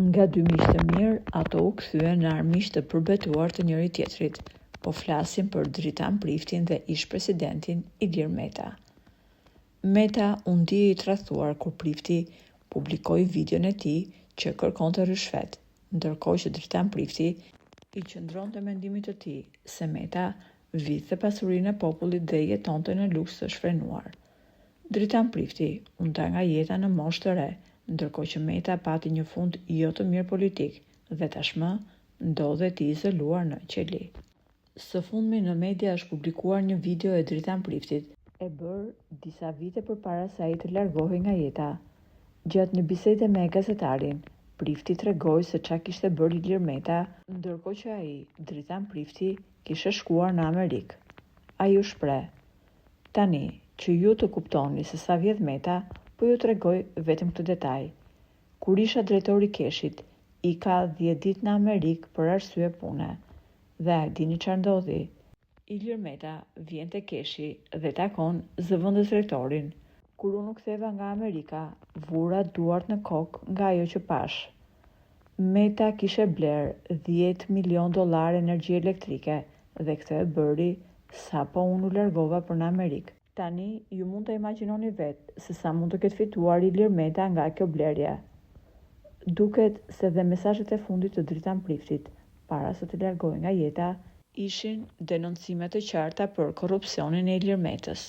Nga dy miq të mirë, ato u kthyen në armiq të përbetuar të njëri tjetrit, po flasim për Dritan Priftin dhe ish-presidentin Ilir Meta. Meta u ndi i tradhtuar kur Prifti publikoi videon e tij që kërkonte rishfet, ndërkohë që Dritan Prifti i qëndronte mendimit të tij se Meta vidhte pasurinë e popullit dhe jetonte në luks të shfrenuar. Dritan Prifti u nda nga jeta në moshë të re, ndërkohë që Meta pati një fund jo të mirë politik dhe tashmë ndodhet i izoluar në qeli. Së fundmi në media është publikuar një video e Dritan Priftit, e bërë disa vite përpara se ai të largohej nga jeta. Gjatë një bisede me gazetarin, Prifti tregoi se çfarë kishte bërë Ilir Meta, ndërkohë që ai, Dritan Prifti, kishte shkuar në Amerikë. Ai u shpreh: "Tani që ju të kuptoni se sa vjedh Meta, po ju tregoj vetëm këtë detaj. Kur isha drejtori i Keshit, ika 10 ditë në Amerikë për arsye pune. Dhe a dini çfarë ndodhi? Ilir Meta vjen te Keshi dhe takon zëvendës drejtorin. Kur unë u ktheva nga Amerika, vura duart në kokë nga ajo që pash. Meta kishe bler 10 milion dollar energji elektrike dhe këtë e bëri sapo unë u largova për në Amerikë. Tani ju mund të imagjinoni vetë se sa mund të ketë fituar Ilir Meta nga kjo blerje." Duket se dhe mesazhet e fundit të Dritan Priftit, para se të largohej nga jeta, ishin denoncime të qarta për korrupsionin e Ilir Metës.